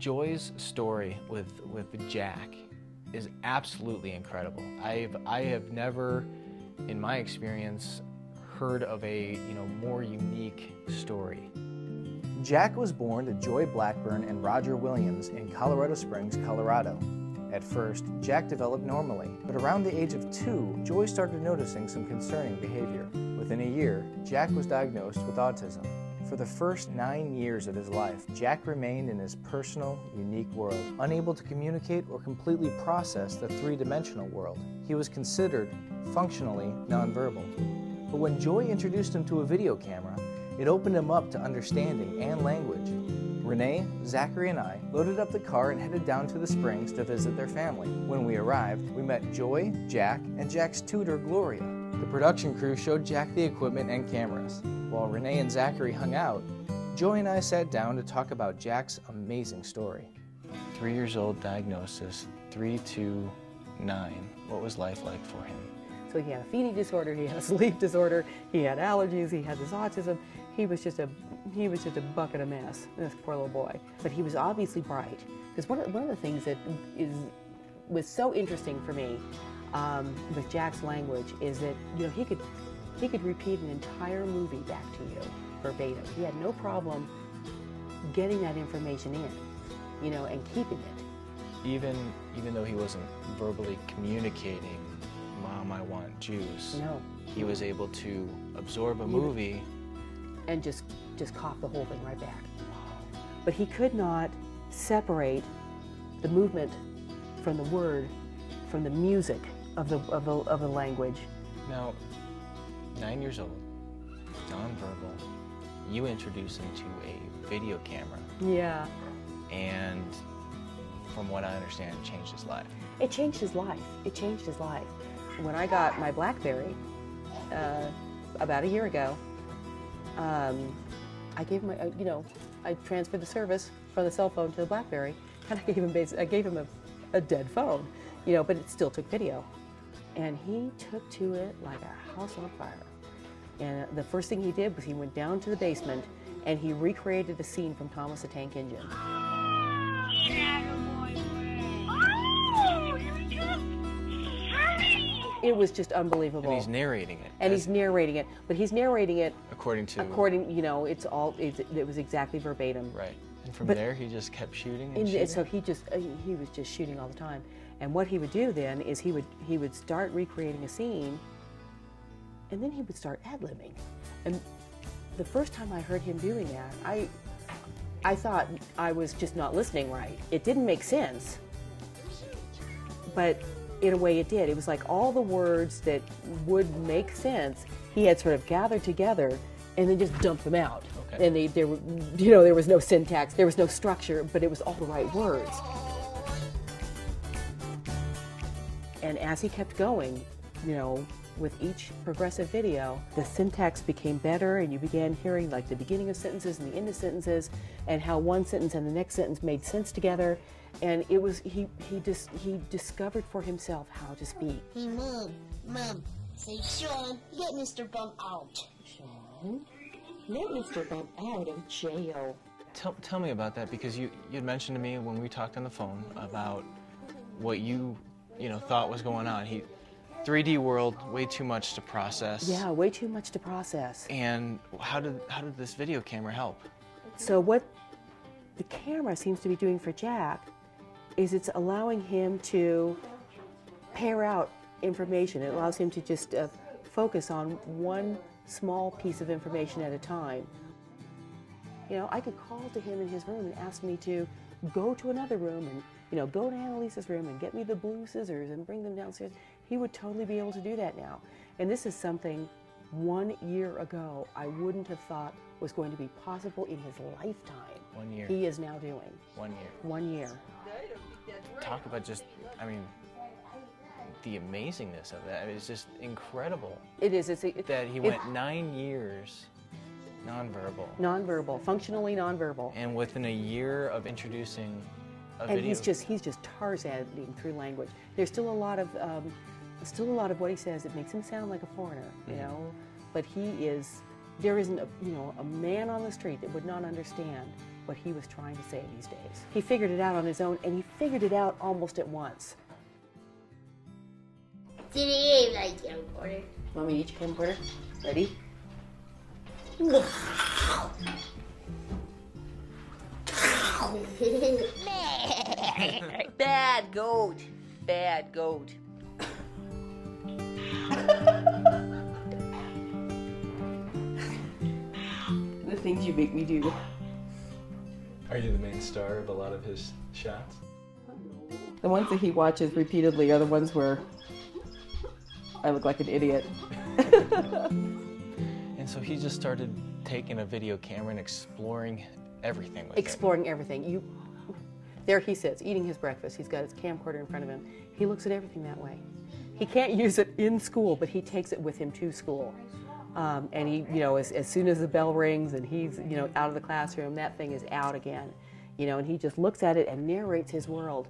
Joy's story with Jack is absolutely incredible. I have never, in my experience, heard of a more unique story. Jack was born to Joy Blackburn and Roger Williams in Colorado Springs, Colorado. At first, Jack developed normally, but around the age of 2, Joy started noticing some concerning behavior. Within a year, Jack was diagnosed with autism. For the first 9 years of his life, Jack remained in his personal, unique world, unable to communicate or completely process the three-dimensional world. He was considered functionally nonverbal. But when Joy introduced him to a video camera, it opened him up to understanding and language. Renee, Zachary, and I loaded up the car and headed down to the Springs to visit their family. When we arrived, we met Joy, Jack, and Jack's tutor, Gloria. The production crew showed Jack the equipment and cameras. While Renee and Zachary hung out, Joy and I sat down to talk about Jack's amazing story. 3 years old, diagnosis, 3 to 9. What was life like for him? So he had a feeding disorder, he had a sleep disorder, he had allergies, he had this autism. He was just a bucket of mess, this poor little boy. But he was obviously bright. Because one of the things that was so interesting for me with Jack's language is that he could repeat an entire movie back to you verbatim. He had no problem getting that information in, and keeping it. Even though he wasn't verbally communicating, "Mom, I want juice." No. He was able to absorb a movie and just cough the whole thing right back. But he could not separate the movement from the word, from the music of the language. Now, 9 years old, nonverbal, you introduce him to a video camera. Yeah. And from what I understand, it changed his life. It changed his life. It changed his life. When I got my BlackBerry about a year ago, I gave him, I transferred the service from the cell phone to the BlackBerry, and I gave him a dead phone, but it still took video. And he took to it like a house on fire. And the first thing he did was he went down to the basement and he recreated a scene from Thomas the Tank Engine. It was just unbelievable. And he's narrating it. And he's narrating it, but he's narrating it according, it was exactly verbatim. Right. And from there, he just kept shooting and shooting? So he was just shooting all the time. And what he would do then is he would start recreating a scene, and then he would start ad-libbing. And the first time I heard him doing that, I thought I was just not listening right. It didn't make sense, but in a way it did. It was like all the words that would make sense, he had sort of gathered together and then just dumped them out. Okay. And there was no syntax, there was no structure, but it was all the right words. And as he kept going, with each progressive video, the syntax became better, and you began hearing like the beginning of sentences and the end of sentences, and how one sentence and the next sentence made sense together. And it was he discovered for himself how to speak. Hey, Mom, say, Sean, let Mr. Bump out. Sean, let Mr. Bump out of jail. Tell me about that, because you had mentioned to me when we talked on the phone about what you thought was going on. 3D world, way too much to process. Yeah, way too much to process. And how did this video camera help? So what the camera seems to be doing for Jack is it's allowing him to pare out information. It allows him to just focus on one small piece of information at a time. I could call to him in his room and ask me to go to another room and go to Annalisa's room and get me the blue scissors and bring them downstairs. He would totally be able to do that now. And this is something 1 year ago I wouldn't have thought was going to be possible in his lifetime. 1 year. He is now doing. 1 year. 1 year. Talk about the amazingness of that. It's just incredible. It is. That he went 9 years nonverbal. Nonverbal, functionally nonverbal. And within a year of introducing a video. And he's just Tarzaning through language. There's still a lot of what he says that makes him sound like a foreigner, but there isn't a man on the street that would not understand what he was trying to say these days. He figured it out on his own, and he figured it out almost at once. Did he like camcorder? Want me to eat your camcorder? Ready? Bad goat. Bad goat. The things you make me do. Are you the main star of a lot of his shots? The ones that he watches repeatedly are the ones where I look like an idiot. And so he just started taking a video camera and exploring everything with Exploring everything. There he sits, eating his breakfast. He's got his camcorder in front of him. He looks at everything that way. He can't use it in school, but he takes it with him to school. And he, as soon as the bell rings and he's, out of the classroom, that thing is out again. And he just looks at it and narrates his world.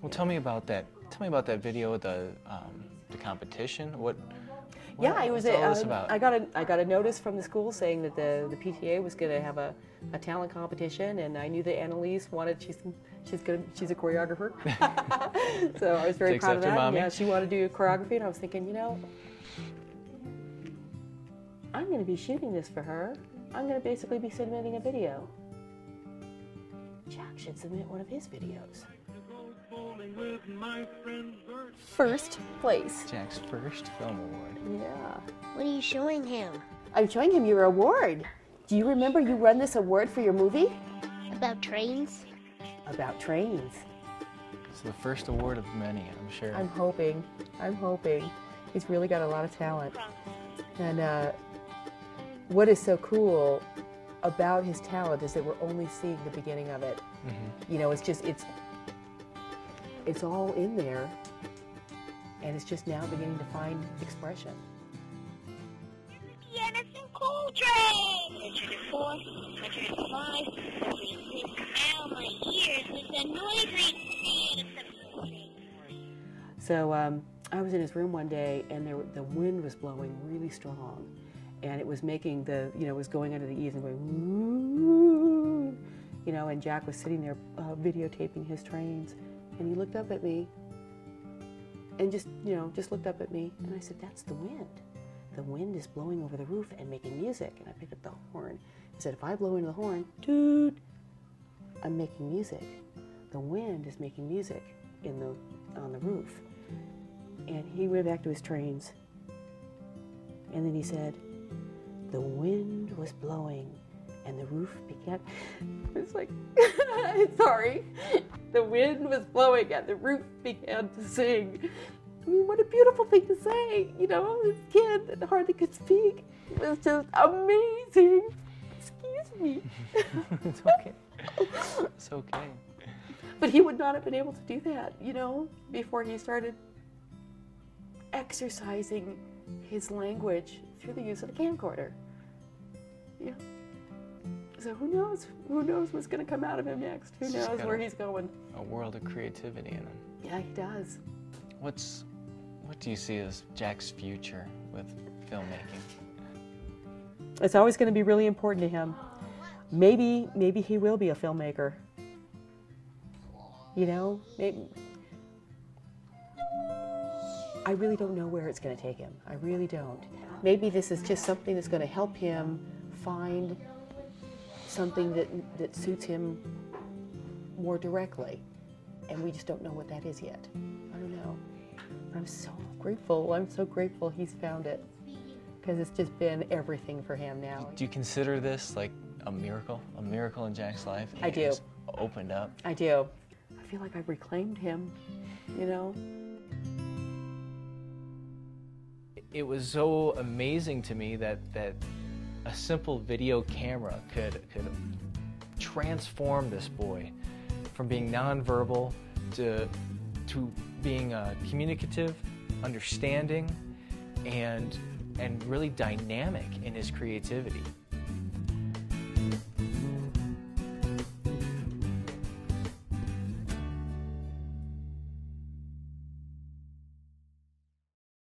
Well, tell me about that. Tell me about that video, the competition. What Yeah, it was. what's all this about? I got a notice from the school saying that the PTA was going to have a talent competition, and I knew that Annalise wanted. She's a choreographer, so I was very Takes proud of after that. mommy. Yeah, she wanted to do choreography, and I was thinking, I'm going to be shooting this for her. I'm going to basically be submitting a video. Jack should submit one of his videos. First place. Jack's first film award. Yeah. What are you showing him? I'm showing him your award. Do you remember you won this award for your movie? About trains? About trains. It's the first award of many, I'm sure. I'm hoping. He's really got a lot of talent. And what is so cool about his talent is that we're only seeing the beginning of it. Mm-hmm. It's all in there, and it's just now beginning to find expression. The Anderson Coal Train! 104, 105, 106. Ow, my ears with the noise rate. So I was in his room one day, and the wind was blowing really strong, and it was making it was going under the eaves and going, woo, and Jack was sitting there videotaping his trains. And he looked up at me and just looked up at me. And I said, that's the wind. The wind is blowing over the roof and making music. And I picked up the horn. I said, if I blow into the horn, toot, I'm making music. The wind is making music on the roof. And he went back to his trains. And then he said, the wind was blowing and the roof began. It's like, sorry. The wind was blowing and the roof began to sing. I mean, what a beautiful thing to say. This kid that hardly could speak. It was just amazing. Excuse me. It's okay. It's okay. But he would not have been able to do that, before he started exercising his language through the use of the camcorder. Yeah. So who knows? Who knows what's going to come out of him next? Who knows where he's going? A world of creativity in him. Yeah, he does. What do you see as Jack's future with filmmaking? It's always going to be really important to him. Maybe he will be a filmmaker. Maybe. I really don't know where it's going to take him. I really don't. Maybe this is just something that's going to help him find something that suits him more directly. And we just don't know what that is yet. I don't know. I'm so grateful. I'm so grateful he's found it. Because it's just been everything for him now. Do you consider this like a miracle in Jack's life? I do. It's opened up. I do. I feel like I've reclaimed him, It was so amazing to me that a simple video camera could transform this boy from being nonverbal to being communicative, understanding, and really dynamic in his creativity.